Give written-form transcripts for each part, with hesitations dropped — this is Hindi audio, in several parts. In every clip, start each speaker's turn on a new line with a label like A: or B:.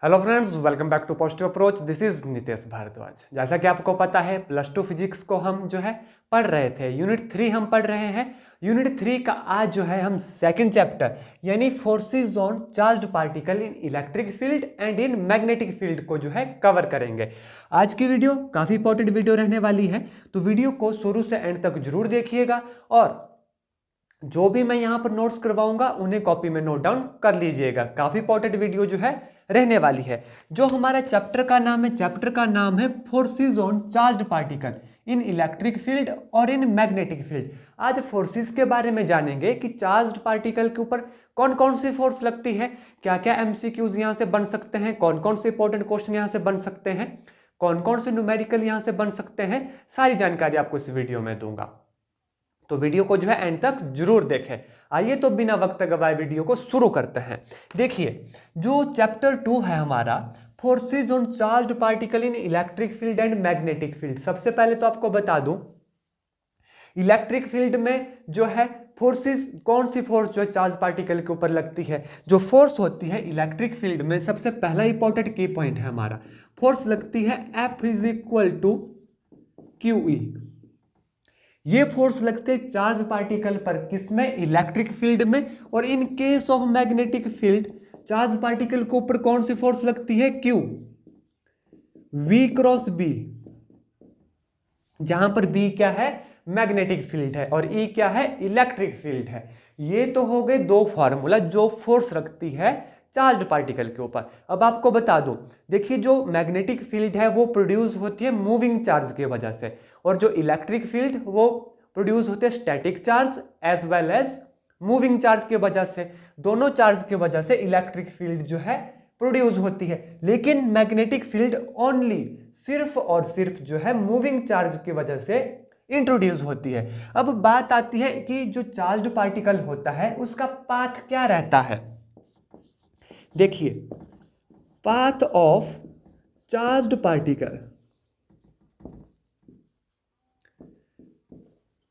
A: Hello friends, welcome back to positive approach. This is Nitesh Bhardwaj. जैसा कि आपको पता है, प्लस टू फिजिक्स को हम जो है पढ़ रहे थे। यूनिट 3 हम पढ़ रहे हैं। यूनिट 3 का आज जो है हम सेकंड चैप्टर यानी forces on charged particle in electric field and in magnetic field को जो है कवर करेंगे। आज की वीडियो काफ़ी इंपॉर्टेंट वीडियो रहने वाली है, तो वीडियो को शुरू से एंड तक जरूर देखिएगा और जो भी मैं यहाँ पर नोट्स करवाऊंगा उन्हें कॉपी में नोट डाउन कर लीजिएगा। काफी इंपॉर्टेंट वीडियो जो है रहने वाली है। जो हमारा चैप्टर का नाम है forces on charged particle in electric field और इन मैग्नेटिक फील्ड। आज फोर्सेस के बारे में जानेंगे कि चार्ज्ड पार्टिकल के ऊपर कौन कौन सी फोर्स लगती है, क्या क्या एमसीक्यूज यहाँ से बन सकते हैं, कौन कौन से इंपॉर्टेंट क्वेश्चन यहाँ से बन सकते हैं, कौन कौन से न्यूमेरिकल यहाँ से बन सकते हैं। सारी जानकारी आपको इस वीडियो में दूंगा, तो वीडियो को जो है एंड तक जरूर देखें। आइए तो बिना वक्त गवाए वीडियो को शुरू करते हैं। देखिए, जो चैप्टर 2 है हमारा forces on charged particle in electric field and magnetic field. सबसे पहले तो आपको बता दूं, इलेक्ट्रिक फील्ड में जो है फोर्सेस, कौन सी फोर्स जो है चार्ज पार्टिकल के ऊपर लगती है। जो फोर्स होती है इलेक्ट्रिक फील्ड में, सबसे पहला इंपॉर्टेंट की पॉइंट है हमारा, फोर्स लगती है F is equal to QE। ये फोर्स लगते हैं चार्ज पार्टिकल पर, किसमें, इलेक्ट्रिक फील्ड में। और इन case of magnetic field charge particle के ऊपर कौन सी फोर्स लगती है, Q, V क्रॉस B, जहां पर B क्या है, मैग्नेटिक फील्ड है और E क्या है, इलेक्ट्रिक फील्ड है। ये तो हो गए दो फार्मूला जो फोर्स रखती है चार्ज पार्टिकल के ऊपर। अब आपको बता दूं, देखिए जो मैग्नेटिक फील्ड है वो प्रोड्यूस होती है मूविंग चार्ज की वजह से, और जो इलेक्ट्रिक फील्ड वो प्रोड्यूस होते हैं static charge as well as moving charge की वजह से। दोनों चार्ज की वजह से इलेक्ट्रिक फील्ड जो है प्रोड्यूस होती है, लेकिन मैग्नेटिक फील्ड ओनली, सिर्फ और सिर्फ जो है मूविंग चार्ज की वजह से इंट्रोड्यूस होती है। अब बात आती है कि जो चार्ज्ड पार्टिकल होता है उसका पाथ क्या रहता है। देखिए, path of charged particle,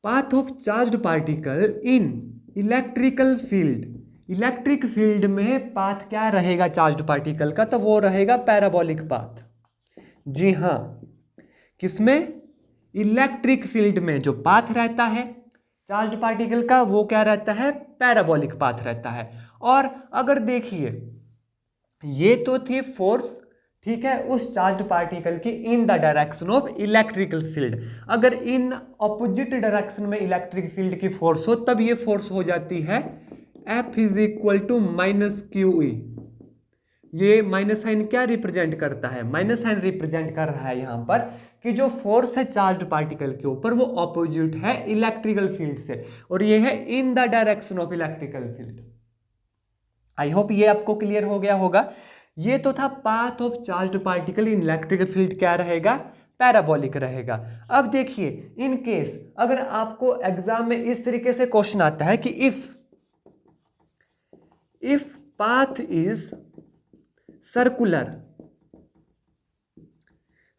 A: path of charged particle in electrical field, electric field में पाथ क्या रहेगा चार्ज्ड पार्टिकल का, तो वो रहेगा पैराबोलिक पाथ। जी हां, किसमें, इलेक्ट्रिक फील्ड में जो पाथ रहता है चार्ज्ड पार्टिकल का वो क्या रहता है, पैराबोलिक पाथ रहता है। और अगर देखिए, ये तो थी फोर्स, ठीक है, उस चार्ज्ड पार्टिकल की in the direction of electrical field. अगर इन ऑपोजिट डायरेक्शन में इलेक्ट्रिक फील्ड की फोर्स हो तब ये फोर्स हो जाती है F is equal to minus QE। ये माइनस साइन क्या रिप्रेजेंट करता है, माइनस साइन रिप्रेजेंट कर रहा है यहां पर कि जो फोर्स है चार्ज्ड पार्टिकल के ऊपर वो ऑपोजिट है इलेक्ट्रिकल फील्ड से, और ये है इन the direction of electrical field. I hope ये आपको क्लियर हो गया होगा। ये तो था path of charged particle in electric field क्या रहेगा, पैराबोलिक रहेगा। अब देखिए, इन केस अगर आपको एग्जाम में इस तरीके से क्वेश्चन आता है कि if path is circular,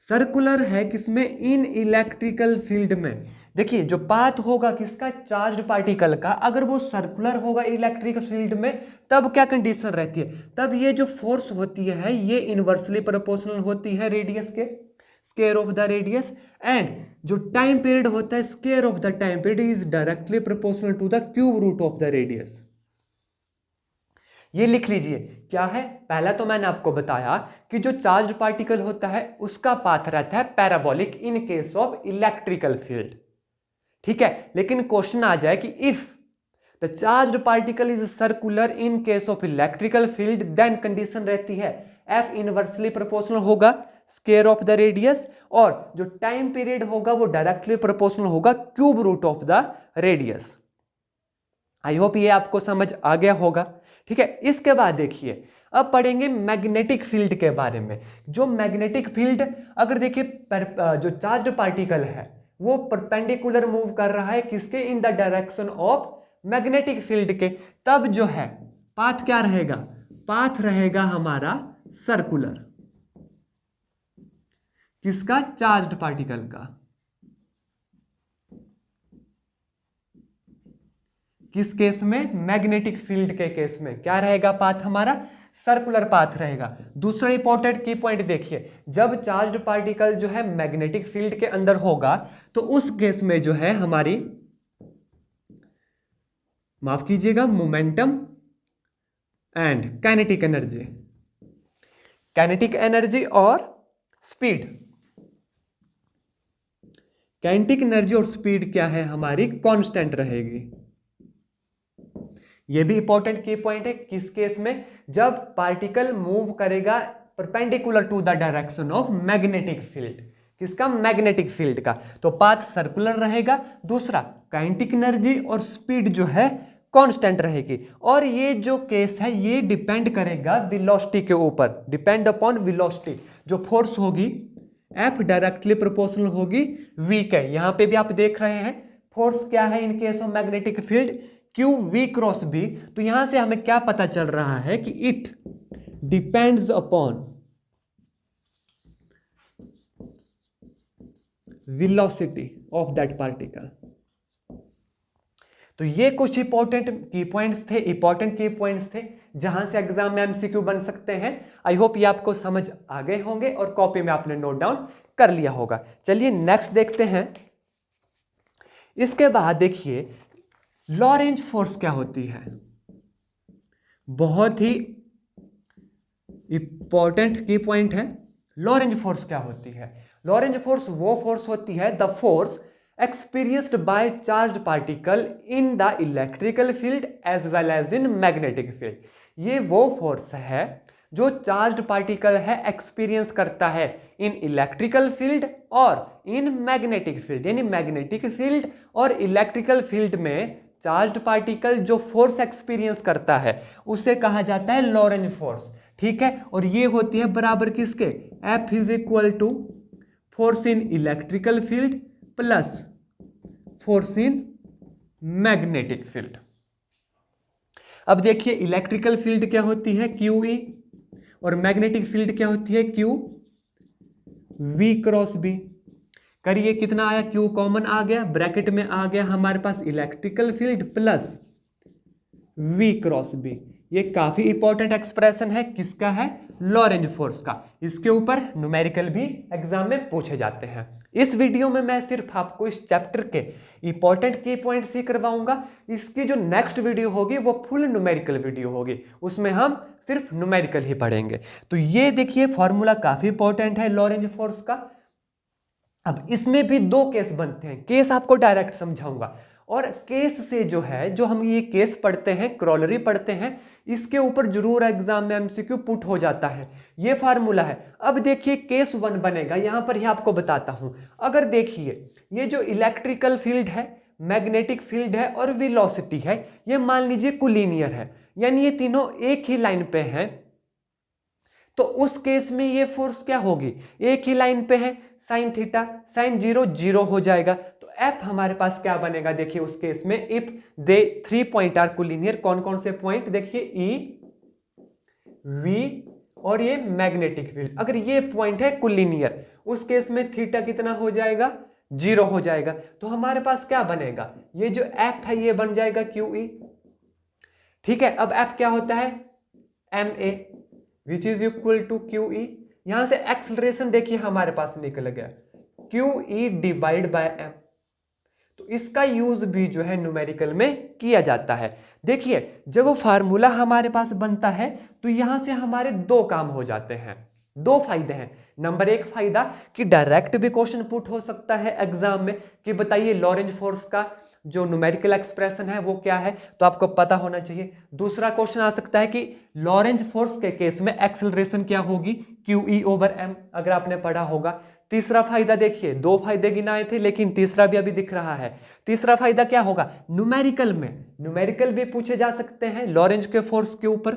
A: circular है किसमें, इन इलेक्ट्रिकल फील्ड में। देखिए, जो पाथ होगा किसका, चार्ज्ड पार्टिकल का, अगर वो सर्कुलर होगा इलेक्ट्रिक फील्ड में तब क्या कंडीशन रहती है, तब ये जो फोर्स होती है ये इनवर्सली प्रोपोर्शनल होती है रेडियस के, square of the radius, and जो टाइम पीरियड होता है square of the time period is directly proportional to the cube root of the radius. ये लिख लीजिए, क्या है, पहला तो मैंने आपको बताया कि जो चार्ज्ड पार्टिकल होता है उसका पाथ रहता है parabolic in case of electrical field, ठीक है। लेकिन क्वेश्चन आ जाए कि if the charged particle is circular in case of electrical field, then condition रहती है F इनवर्सली प्रोपोर्शनल होगा स्क्वायर ऑफ द रेडियस, और जो टाइम पीरियड होगा वो डायरेक्टली प्रोपोर्शनल होगा cube root of the radius. I hope ये आपको समझ आ गया होगा, ठीक है। इसके बाद देखिए, अब पढ़ेंगे मैग्नेटिक फील्ड के बारे में। जो मैग्नेटिक फील्ड, अगर देखिए जो चार्ज्ड पार्टिकल है वो परपेंडिकुलर मूव कर रहा है किसके, इन the direction of magnetic field के, तब जो है पाथ क्या रहेगा, पाथ रहेगा हमारा सर्कुलर, किसका, चार्ज्ड पार्टिकल का। किस केस में, मैग्नेटिक फील्ड के केस में क्या रहेगा पाथ हमारा, सर्कुलर पाथ रहेगा। दूसरा इंपॉर्टेंट की पॉइंट देखिए, जब चार्ज्ड पार्टिकल जो है मैग्नेटिक फील्ड के अंदर होगा तो उस केस में जो है हमारी, माफ कीजिएगा, momentum and kinetic energy, kinetic energy और स्पीड, काइनेटिक एनर्जी और स्पीड क्या है हमारी, कांस्टेंट रहेगी। यह भी इंपॉर्टेंट की पॉइंट है। किस केस में, जब पार्टिकल मूव करेगा perpendicular to the direction of magnetic field, किसका, मैग्नेटिक फील्ड का, तो पाथ सर्कुलर रहेगा। दूसरा, काइनेटिक एनर्जी और स्पीड जो है कांस्टेंट रहेगी। और ये जो केस है ये डिपेंड करेगा वेलोसिटी के ऊपर, डिपेंड अपॉन वेलोसिटी। जो फोर्स होगी F डायरेक्टली प्रोपोर्शनल होगी V के। यहां पे भी आप देख रहे हैं फोर्स क्या है इन case of magnetic field, Q V cross B। तो यहां से हमें क्या पता चल रहा है कि it depends upon velocity of that particle. तो ये कुछ इंपॉर्टेंट की पॉइंट्स थे जहां से एग्जाम में एमसीक्यू बन सकते हैं। आई होप ये आपको समझ आ गए होंगे और कॉपी में आपने नोट डाउन कर लिया होगा। चलिए नेक्स्ट देखते हैं। इसके बाद देखिए लॉरेंज फोर्स क्या होती है, बहुत ही इंपॉर्टेंट की पॉइंट है। लॉरेंज फोर्स क्या होती है, लॉरेंज फोर्स वो फोर्स होती है the force experienced by charged particle in the electrical field as well as in magnetic field। ये वो फोर्स है जो चार्ज्ड पार्टिकल है एक्सपीरियंस करता है इन इलेक्ट्रिकल फील्ड और इन मैग्नेटिक फील्ड। यानी मैग्नेटिक फील्ड और इलेक्ट्रिकल फील्ड में चार्ज्ड पार्टिकल जो फोर्स एक्सपीरियंस करता है उसे कहा जाता है लॉरेंज फोर्स। ठीक है, और ये होती है बराबर किसके, F is equal to force in electrical field plus force in magnetic field. अब देखिए इलेक्ट्रिकल फील्ड क्या होती है QE और मैग्नेटिक फील्ड क्या होती है QV क्रॉस B। करिए कितना आया, Q कॉमन आ गया, ब्रैकेट में आ गया हमारे पास electrical field plus V cross B। ये काफी इंपॉर्टेंट एक्सप्रेशन है, किसका है, लॉरेंज फोर्स का। इसके ऊपर न्यूमेरिकल भी एग्जाम में पूछे जाते हैं। इस वीडियो में मैं सिर्फ आपको इस चैप्टर के इंपॉर्टेंट की पॉइंट्स ही करवाऊंगा। इसकी जो नेक्स्ट वीडियो होगी वो फुल न्यूमेरिकल वीडियो होगी, उसमें हम सिर्फ न्यूमेरिकल ही पढ़ेंगे। तो ये देखिए फॉर्मूला काफी इंपॉर्टेंट है लॉरेंज फोर्स का। अब इसमें भी दो केस बनते हैं, केस आपको डायरेक्ट समझाऊंगा और केस से जो है, जो हम ये केस पढ़ते हैं, क्रॉलरी पढ़ते हैं, इसके ऊपर जरूर एग्जाम में एमसीक्यू पुट हो जाता है। ये फार्मूला है। अब देखिए केस 1 बनेगा, यहां पर ही आपको बताता हूं। अगर देखिए ये जो इलेक्ट्रिकल फील्ड है, मैग्नेटिक फील्ड है और वेलोसिटी है, ये मान लीजिए कोलिनियर है, यानी ये तीनों एक ही लाइन पे हैं। तो उस केस में ये फोर्स क्या होगी, एक ही लाइन पे है, साइन थीटा साइन 0 0 हो जाएगा। तो एफ हमारे पास क्या बनेगा, देखिए उस केस में if they 3 point are collinear, कौन कौन से पॉइंट, देखिए ई वी और ये मैग्नेटिक फील्ड। अगर ये पॉइंट है कोलिनियर, उस केस में थीटा कितना हो जाएगा, 0 हो जाएगा। तो हमारे पास क्या बनेगा, ये जो एफ है ये बन जाएगा क्यू ई। ठीक है, अब एफ क्या होता है, M A which is equal to Q E. यहां से एक्सेलरेशन देखिए हमारे पास निकल गया Q E divide by M. तो इसका यूज भी जो है न्यूमेरिकल में किया जाता है। देखिए जब वो फार्मूला हमारे पास बनता है तो यहां से हमारे दो काम हो जाते हैं, दो फायदे हैं। नंबर 1 फायदा कि डायरेक्ट भी क्वेश्चन पुट हो सकता है एग्जाम में कि बताइए लॉरेंज फोर्स का जो न्यूमेरिकल एक्सप्रेशन है वो क्या है, तो आपको पता होना चाहिए। दूसरा क्वेश्चन आ सकता है कि लॉरेंज फोर्स के केस में एक्सेलरेशन क्या होगी, QE ओवर m, अगर आपने पढ़ा होगा। तीसरा फायदा देखिए, दो फायदे गिनाए थे लेकिन तीसरा भी अभी दिख रहा है। तीसरा फायदा क्या होगा, न्यूमेरिकल में न्यूमेरिकल भी पूछे जा सकते हैं लॉरेंज के फोर्स के ऊपर।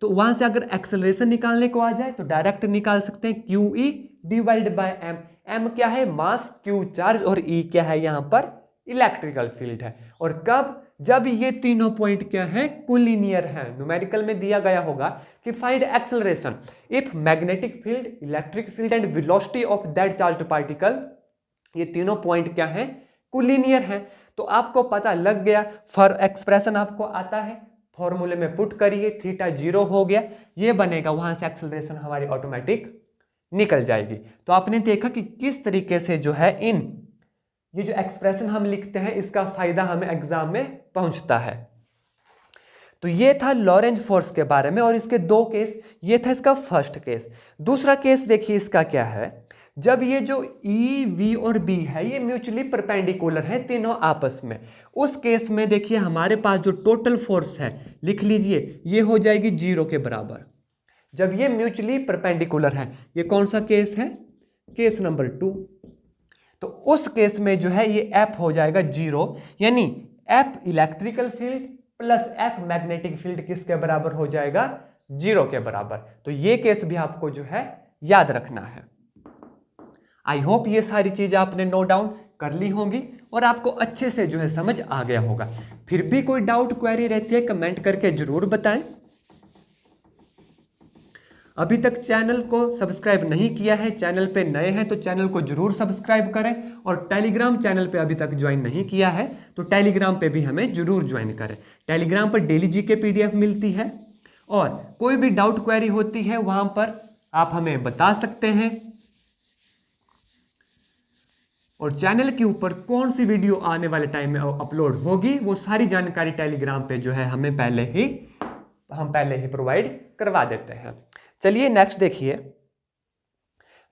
A: तो वहां से अगर एक्सेलरेशन निकालने को आ जाए तो डायरेक्ट निकाल सकते हैं QE divide by m। m क्या है, मास, Q चार्ज और E क्या है, यहां पर इलेक्ट्रिकल फील्ड है। और कब, जब ये तीनों पॉइंट क्या है, कोलिनियर है। न्यूमेरिकल में दिया गया होगा कि find acceleration if magnetic field, electric field and velocity of that charged particle, ये तीनों पॉइंट क्या है, कोलिनियर है। तो आपको पता लग गया, फॉर एक्सप्रेशन आपको आता है, फॉर्मूले में पुट करिए, थीटा 0 हो गया, ये बनेगा, वहां से एक्सेलरेशन हमारी ऑटोमेटिक निकल जाएगी। तो आपने देखा कि किस तरीके से जो है ये जो एक्सप्रेशन हम लिखते हैं इसका फायदा हमें एग्जाम में पहुंचता है। तो ये था लॉरेंज फोर्स के बारे में और इसके दो केस, ये था इसका फर्स्ट केस। दूसरा केस देखिए इसका क्या है, जब ये जो ई, वी और बी है ये म्यूचुअली परपेंडिकुलर है तीनों आपस में, उस केस में देखिए हमारे पास जो टोटल फोर्स है, लिख लीजिए, ये हो जाएगी 0 के बराबर। जब ये म्यूचुअली परपेंडिकुलर है, ये कौन सा केस है, केस नंबर 2। तो उस केस में जो है ये F हो जाएगा 0, यानी F electrical field plus F magnetic field किसके बराबर हो जाएगा, 0 के बराबर। तो ये केस भी आपको जो है याद रखना है। आई होप ये सारी चीज आपने नोट डाउन कर ली होंगी और आपको अच्छे से जो है समझ आ गया होगा। फिर भी कोई डाउट क्वेरी रहती है कमेंट करके जरूर बताएं। अभी तक चैनल को सब्सक्राइब नहीं किया है, चैनल पे नए हैं तो चैनल को जरूर सब्सक्राइब करें, और टेलीग्राम चैनल पे अभी तक ज्वाइन नहीं किया है तो टेलीग्राम पे भी हमें जरूर ज्वाइन करें। टेलीग्राम पर डेली जीके पीडीएफ मिलती है, और कोई भी डाउट क्वेरी होती है वहां पर आप हमें बता सकते हैं। और चैनल के ऊपर कौन सी वीडियो आने वाले टाइम में अपलोड होगी वो सारी जानकारी टेलीग्राम पे जो है हम पहले ही प्रोवाइड करवा देते हैं। चलिए नेक्स्ट देखिए,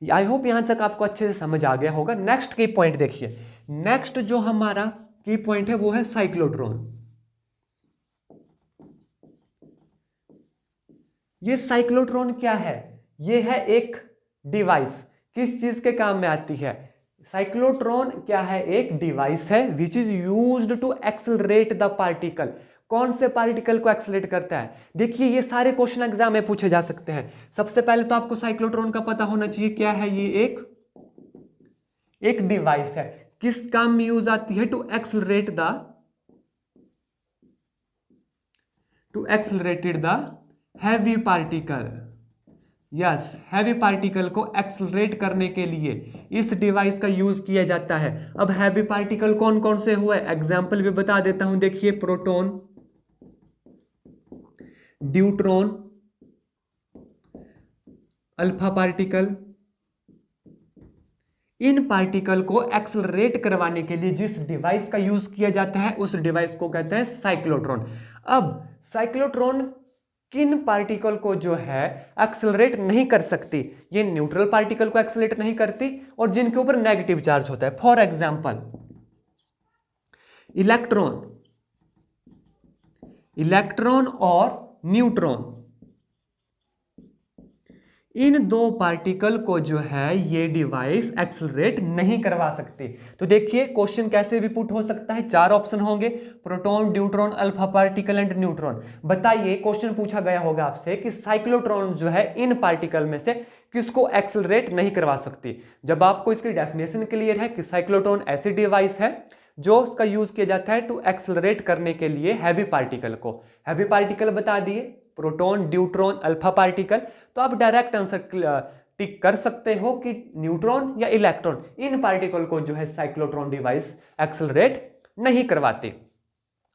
A: आई होप यहां तक आपको अच्छे से समझ आ गया होगा। नेक्स्ट की पॉइंट देखिए, नेक्स्ट जो हमारा की पॉइंट है वो है साइक्लोट्रॉन। ये साइक्लोट्रॉन क्या है, ये है एक डिवाइस, किस चीज के काम में आती है। साइक्लोट्रॉन क्या है, एक डिवाइस है which is used to accelerate the particle. कौन से पार्टिकल को एक्सेलरेट करता है, देखिए ये सारे क्वेश्चन एग्जाम में पूछे जा सकते हैं। सबसे पहले तो आपको साइक्लोट्रॉन का पता होना चाहिए क्या है, ये एक डिवाइस है, किस काम में यूज आती है, to accelerated the heavy particle. Yes, heavy particle को एक्सेलरेट करने के लिए इस डिवाइस का यूज किया जाता है। अब हैवी पार्टिकल कौन कौन से हुए, एग्जाम्पल भी बता देता हूं, देखिए प्रोटॉन, ड्यूट्रॉन, अल्फा पार्टिकल। इन पार्टिकल को एक्सेलरेट करवाने के लिए जिस डिवाइस का यूज किया जाता है उस डिवाइस को कहते हैं साइक्लोट्रॉन। अब साइक्लोट्रॉन किन पार्टिकल को जो है एक्सेलरेट नहीं कर सकती, ये न्यूट्रल पार्टिकल को एक्सेलरेट नहीं करती और जिनके ऊपर नेगेटिव चार्ज होता है। फॉर एग्जांपल इलेक्ट्रॉन और न्यूट्रॉन, इन दो पार्टिकल को जो है ये डिवाइस एक्सेलरेट नहीं करवा सकती। तो देखिए क्वेश्चन कैसे भी पुट हो सकता है, 4 ऑप्शन होंगे, proton, deuteron, alpha particle and neutron. बताइए, क्वेश्चन पूछा गया होगा आपसे कि साइक्लोट्रॉन जो है इन पार्टिकल में से किसको एक्सेलरेट नहीं करवा सकती। जब आपको इसकी डेफिनेशन क्लियर है कि साइक्लोट्रॉन ऐसी डिवाइस है जो उसका यूज किया जाता है टू एक्सेलरेट करने के लिए हैवी पार्टिकल को, हैवी पार्टिकल बता दिए, प्रोटॉन, ड्यूट्रॉन, अल्फा पार्टिकल, तो आप डायरेक्ट आंसर टिक कर सकते हो कि न्यूट्रॉन या इलेक्ट्रॉन, इन पार्टिकल को जो है साइक्लोट्रॉन डिवाइस एक्सेलरेट नहीं करवाती।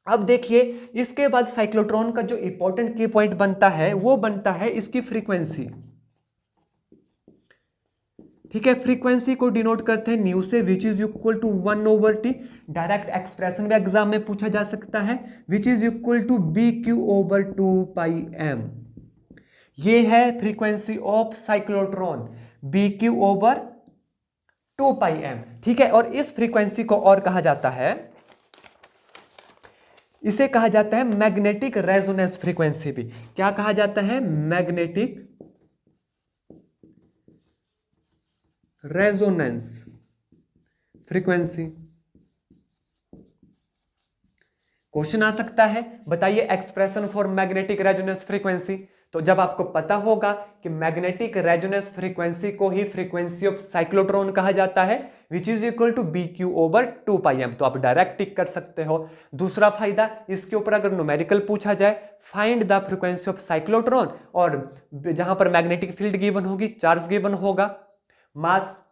A: अब देखिए इसके बाद साइक्लोट्रॉन का जो इंपॉर्टेंट की पॉइंट बनता है वो बनता है इसकी फ्रीक्वेंसी। ठीक है, फ्रीक्वेंसी को डिनोट करते हैं न्यू से, which is equal to 1/T। Direct expression भी एग्जाम में पूछा जा सकता है, which is equal to BQ/2πm। ये है फ्रीक्वेंसी ऑफ साइक्लोट्रॉन, BQ/2πm। ठीक है, और इस फ्रीक्वेंसी को और कहा जाता है, इसे कहा जाता है मैग्नेटिक रेजोनेंस फ्रीक्वेंसी भी। क्या कहा जाता है, मैग्नेटिक रेजोनेंस फ्रीक्वेंसी। क्वेश्चन आ सकता है, बताइए expression for magnetic resonance frequency. तो जब आपको पता होगा कि मैग्नेटिक रेजोनेंस फ्रीक्वेंसी को ही फ्रीक्वेंसी ऑफ साइक्लोट्रॉन कहा जाता है, which is equal to BQ/2πm, तो आप डायरेक्ट टिक कर सकते हो। दूसरा फायदा, इसके ऊपर अगर न्यूमेरिकल पूछा जाए, find the frequency of cyclotron, और जहां पर मैग्नेटिक फील्ड गिवन होगी, चार्ज गिवन होगा, मास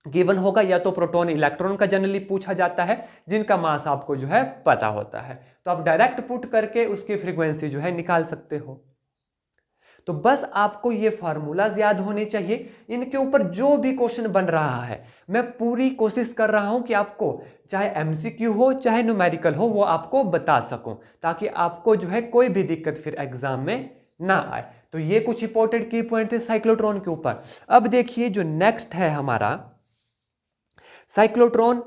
A: गिवन होगा, या तो प्रोटॉन इलेक्ट्रॉन का जनरली पूछा जाता है जिनका मास आपको जो है पता होता है, तो आप डायरेक्ट पुट करके उसकी फ्रीक्वेंसी जो है निकाल सकते हो। तो बस आपको ये फार्मूलाज याद होने चाहिए, इनके ऊपर जो भी क्वेश्चन बन रहा है मैं पूरी कोशिश कर रहा हूं कि आपको चाहे एमसीक्यू हो चाहे न्यूमेरिकल हो वो आपको बता सकूं, ताकि आपको जो है कोई भी दिक्कत फिर एग्जाम में ना आए। तो ये कुछ इंपॉर्टेंट की पॉइंट थे साइक्लोट्रॉन के ऊपर। अब देखिए जो नेक्स्ट है हमारा साइक्लोट्रॉन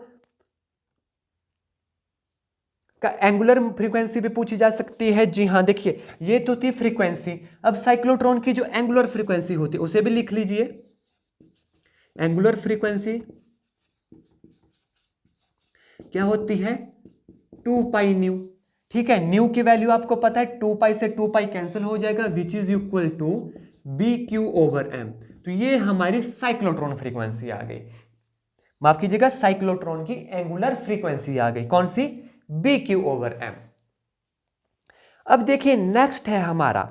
A: का एंगुलर फ्रीक्वेंसी भी पूछी जा सकती है। जी हाँ, देखिए ये तो थी फ्रीक्वेंसी, अब साइक्लोट्रॉन की जो एंगुलर फ्रीक्वेंसी होती है उसे भी लिख लीजिए। एंगुलर फ्रीक्वेंसी क्या होती है? 2 पाई न्यू। ठीक है, न्यू की वैल्यू आपको पता है, 2 पाई से 2 पाई कैंसिल हो जाएगा, which is equal to B Q over M. तो ये हमारी साइक्लोट्रॉन फ्रीक्वेंसी आ गई, माफ कीजिएगा साइक्लोट्रॉन की एंगुलर फ्रीक्वेंसी आ गई, कौन सी? B Q over M. अब देखिए नेक्स्ट है हमारा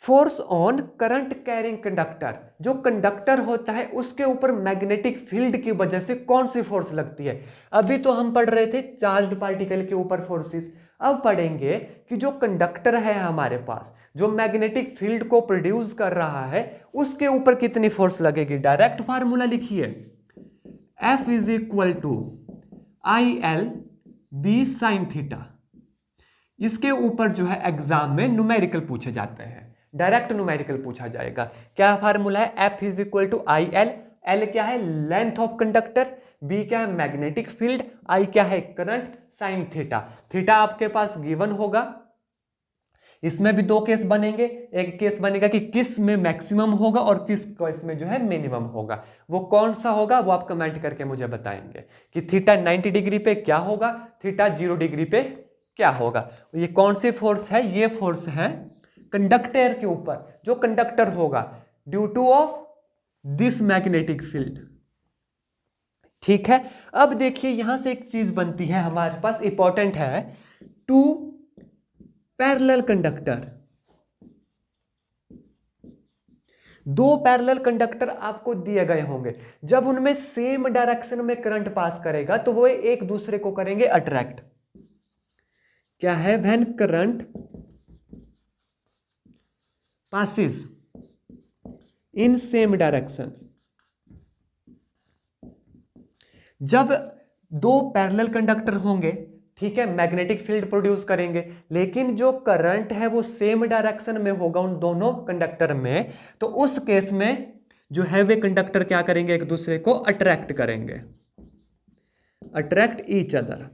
A: force on current carrying conductor. जो कंडक्टर होता है उसके ऊपर मैग्नेटिक फील्ड की वजह से कौन सी फोर्स लगती है? अभी तो हम पढ़ रहे थे चार्ज्ड पार्टिकल के ऊपर फोर्सेस, अब पढ़ेंगे कि जो कंडक्टर है हमारे पास, जो मैग्नेटिक फील्ड को प्रोड्यूस कर रहा है, उसके ऊपर कितनी फोर्स लगेगी। डायरेक्ट फार्मूला लिखिए, F is equal to I L B sine theta. इसके ऊपर जो है एग्जाम में न्यूमेरिकल पूछे जाते हैं, डायरेक्ट न्यूमेरिकल पूछा जाएगा। क्या फार्मूला है? F is equal to I L. L क्या है? Length of conductor. बी क्या है? Magnetic field. आई क्या है? करंट। Sine theta. थीटा आपके पास गिवन होगा। इसमें भी दो केस बनेंगे, एक केस बनेगा कि किस में मैक्सिमम होगा और किस केस में जो है मिनिमम होगा। वो कौन सा होगा वो आप कमेंट करके मुझे बताएंगे कि थीटा 90 डिग्री पे क्या होगा, थीटा 0 डिग्री पे क्या होगा। ये कौन सी फोर्स है? ये फोर्स है कंडक्टर के ऊपर, जो कंडक्टर होगा due two of this magnetic field. ठीक है, अब देखिए यहां से एक चीज बनती है हमारे पास, इंपॉर्टेंट है, टू पैरेलल कंडक्टर। दो पैरेलल कंडक्टर आपको दिए गए होंगे, जब उनमें सेम डायरेक्शन में करंट पास करेगा तो वो एक दूसरे को करेंगे अट्रैक्ट। क्या है? When current passes in same direction। जब दो पैरेलल कंडक्टर होंगे, ठीक है, मैग्नेटिक फील्ड प्रोड्यूस करेंगे, लेकिन जो करंट है वो सेम डायरेक्शन में होगा उन दोनों कंडक्टर में, तो उस केस में जो है वे कंडक्टर क्या करेंगे? एक दूसरे को अट्रैक्ट करेंगे, अट्रैक्ट ईच अदर।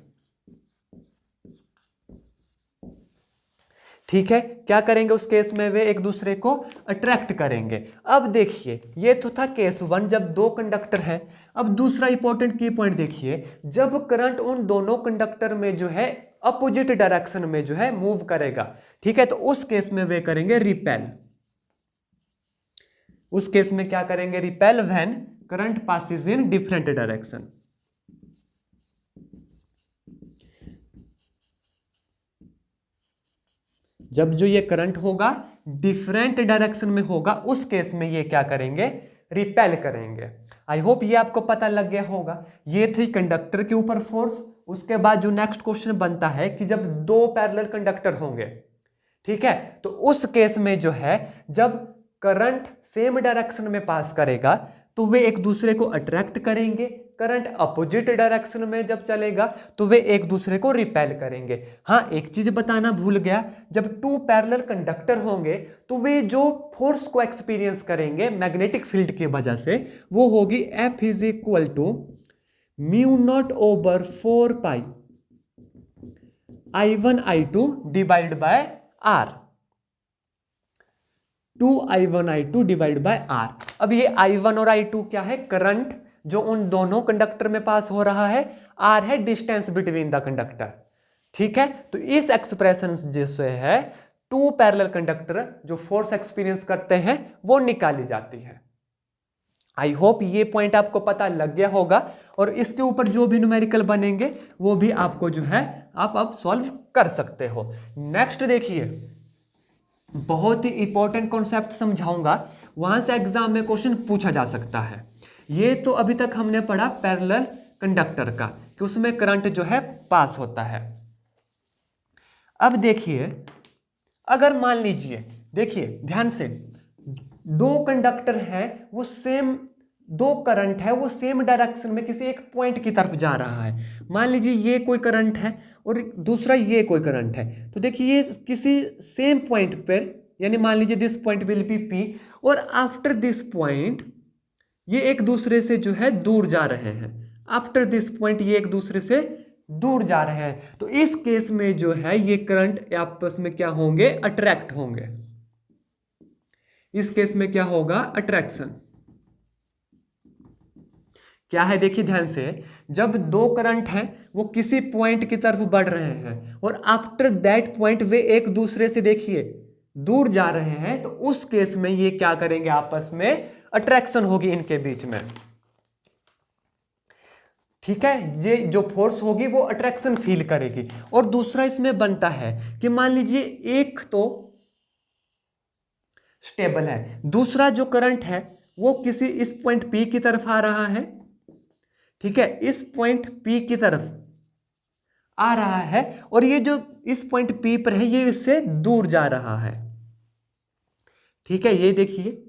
A: ठीक है, क्या करेंगे उस केस में? वे एक दूसरे को अट्रैक्ट करेंगे। अब देखिए ये तो था केस 1, जब दो कंडक्टर हैं। अब दूसरा इंपॉर्टेंट की पॉइंट देखिए, जब करंट उन दोनों कंडक्टर में जो है अपोजिट डायरेक्शन में जो है मूव करेगा, ठीक है, तो उस केस में वे करेंगे रिपेल। उस केस में क्या करेंगे? Repel when current passes in different direction. जब जो ये करंट होगा डिफरेंट डायरेक्शन में होगा, उस केस में ये क्या करेंगे? रिपेल करेंगे। आई होप ये आपको पता लग गया होगा। ये थी कंडक्टर के ऊपर फोर्स। उसके बाद जो नेक्स्ट क्वेश्चन बनता है कि जब दो पैरेलल कंडक्टर होंगे, ठीक है, तो उस केस में जो है जब करंट सेम डायरेक्शन में पास करेगा तो वे एक दूसरे को अट्रैक्ट करेंगे, करंट अपोजिट डायरेक्शन में जब चलेगा तो वे एक दूसरे को रिपेल करेंगे। हाँ, एक चीज बताना भूल गया, जब टू पैरेलल कंडक्टर होंगे तो वे जो फोर्स को एक्सपीरियंस करेंगे मैग्नेटिक फील्ड की वजह से, वो होगी F is equal to mu not over 4 pi I1 I2 divide by R। 2I1 I2 divide by R। अब ये I1 और I2 क्या है? करंट जो उन दोनों कंडक्टर में पास हो रहा है, R है डिस्टेंस बिटवीन द कंडक्टर। ठीक है, तो इस एक्सप्रेशन जैसे है टू पैरेलल कंडक्टर जो फोर्स एक्सपीरियंस करते हैं वो निकाली जाती है। आई होप ये पॉइंट आपको पता लग गया होगा, और इसके ऊपर जो भी न्यूमेरिकल बनेंगे वो भी आपको जो है आप अब सॉल्व कर सकते हो। नेक्स्ट देखिए, बहुत ही इंपॉर्टेंट कॉन्सेप्ट समझाऊंगा, वहां से एग्जाम में क्वेश्चन पूछा जा सकता है। ये तो अभी तक हमने पढ़ा पैरेलल कंडक्टर का कि उसमें करंट जो है पास होता है। अब देखिए, अगर मान लीजिए, देखिए ध्यान से, दो कंडक्टर है वो सेम, दो करंट है वो सेम डायरेक्शन में किसी एक पॉइंट की तरफ जा रहा है। मान लीजिए ये कोई करंट है और दूसरा ये कोई करंट है, तो देखिए ये किसी सेम पॉइंट पर, यानी मान लीजिए this point will be P, और आफ्टर दिस पॉइंट ये एक दूसरे से जो है दूर जा रहे हैं। आफ्टर दिस पॉइंट ये एक दूसरे से दूर जा रहे हैं, तो इस केस में जो है ये करंट आपस में क्या होंगे, अट्रैक्ट होंगे। इस केस में क्या होगा, अट्रैक्शन। क्या है, देखिए ध्यान से, जब दो करंट हैं वो किसी पॉइंट की तरफ बढ़ रहे हैं और आफ्टर दैट पॉइंट वे एक दूसरे से देखिए दूर जा रहे हैं, तो उस केस में ये क्या करेंगे, आपस में अट्रैक्शन होगी इनके बीच में। ठीक है, ये जो फोर्स होगी वो अट्रैक्शन फील करेगी। और दूसरा इसमें बनता है कि मान लीजिए एक तो स्टेबल है, दूसरा जो करंट है वो किसी इस पॉइंट P की तरफ आ रहा है। ठीक है, इस पॉइंट P की तरफ आ रहा है और ये जो इस पॉइंट P पर है ये इससे दूर जा रहा है। ठीक है, ये देखिए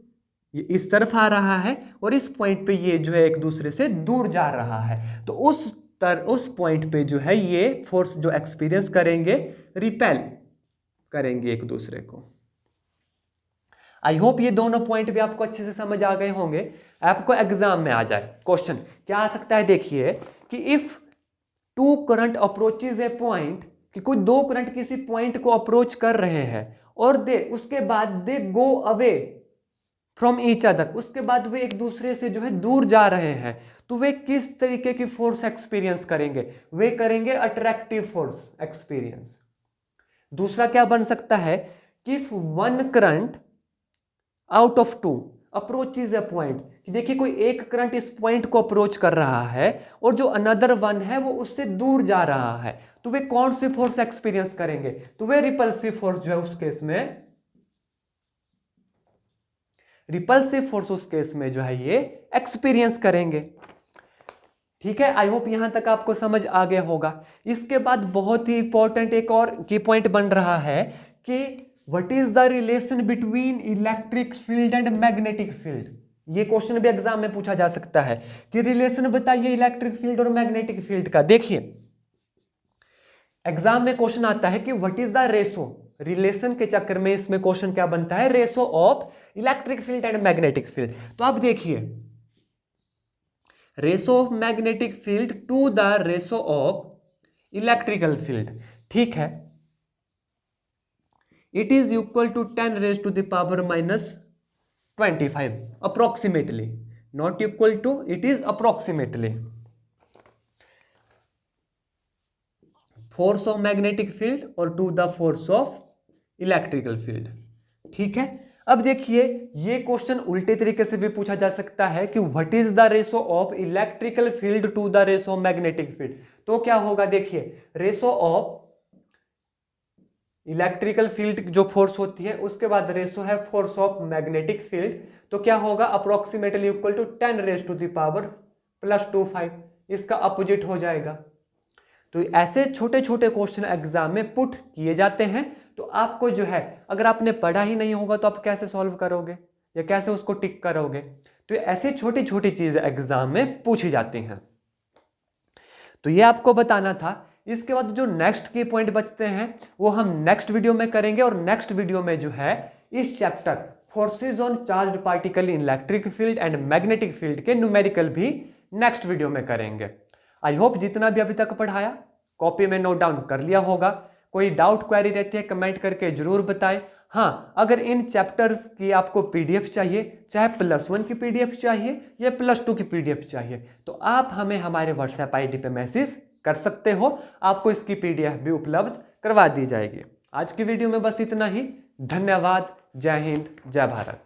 A: ये इस तरफ आ रहा है और इस पॉइंट पे ये जो है एक दूसरे से दूर जा रहा है, तो उस पॉइंट पे जो है ये फोर्स जो एक्सपीरियंस करेंगे, रिपेल करेंगे एक दूसरे को। आई होप ये दोनों पॉइंट भी आपको अच्छे से समझ आ गए होंगे। आपको एग्जाम में आ जाए क्वेश्चन क्या आ सकता है, देखिए कि if two current approaches a point, कि कोई दो करंट किसी पॉइंट को अप्रोच कर रहे हैं और उसके बाद they go away from each other, उसके बाद वे एक दूसरे से जो है दूर जा रहे हैं, तो वे किस तरीके की फोर्स एक्सपीरियंस करेंगे, वे करेंगे अट्रैक्टिव फोर्स एक्सपीरियंस। दूसरा क्या बन सकता है कि if one current out of two approaches a point, कि देखिए कोई एक करंट इस पॉइंट को अप्रोच कर रहा है और जो अनदर वन है वो उससे दूर जा रहा है, तो वे कौन सी फोर्स एक्सपीरियंस करेंगे, तो वे रिपल्सिव फोर्स जो है उस केस में, रिपल्सिव फोर्स उस केस में जो है ये एक्सपीरियंस करेंगे। ठीक है, आई होप यहां तक आपको समझ आ गया होगा। इसके बाद बहुत ही इंपॉर्टेंट एक और की पॉइंट बन रहा है कि what is the relation between electric field and magnetic field. ये क्वेश्चन भी एग्जाम में पूछा जा सकता है कि रिलेशन बताइए इलेक्ट्रिक फील्ड और मैग्नेटिक फील्ड का। देखिए एग्जाम में क्वेश्चन आता है कि what is the ratio, relation के चक्कर में इसमें क्वेश्चन क्या बनता है, ratio of electric field and magnetic field. तो आप देखिए ratio of magnetic field to the ratio of electrical field. ठीक है, it is equal to 10 raised to the power minus 25 approximately, not equal to, it is approximately force of magnetic field और to the force of electrical field। ठीक है, अब देखिए ये क्वेश्चन उल्टे तरीके से भी पूछा जा सकता है कि what is the ratio of electrical field to the ratio of magnetic field. तो क्या होगा, देखिए रेशो ऑफ इलेक्ट्रिकल फील्ड जो फोर्स होती है उसके बाद रेशो है फोर्स ऑफ मैग्नेटिक फील्ड, तो क्या होगा approximately equal to 10 raised to the power plus 25, इसका अपोजिट हो जाएगा। तो ऐसे छोटे छोटे क्वेश्चन एग्जाम में पुट किए जाते हैं, तो आपको जो है अगर आपने पढ़ा ही नहीं होगा तो आप कैसे सॉल्व करोगे या कैसे उसको टिक करोगे। तो ऐसी छोटी छोटी चीजें एग्जाम में पूछी जाती हैं, तो ये आपको बताना था। इसके बाद जो नेक्स्ट की पॉइंट बचते हैं वो हम नेक्स्ट वीडियो में करेंगे, और नेक्स्ट वीडियो में जो है इस chapter forces on charged particle in electric field and magnetic field के न्यूमेरिकल भी नेक्स्ट वीडियो में करेंगे। आई होप जितना भी अभी तक पढ़ाया कॉपी में नोट डाउन कर लिया होगा। कोई डाउट क्वेरी रहती है कमेंट करके जरूर बताएं। हाँ, अगर इन चैप्टर्स की आपको पीडीएफ चाहिए, चाहे +1 की पीडीएफ चाहिए या +2 की पीडीएफ चाहिए, तो आप हमें हमारे व्हाट्सएप आईडी पे मैसेज कर सकते हो, आपको इसकी पीडीएफ भी उपलब्ध करवा दी जाएगी। आज की वीडियो में बस इतना ही। धन्यवाद। जय हिंद, जय भारत।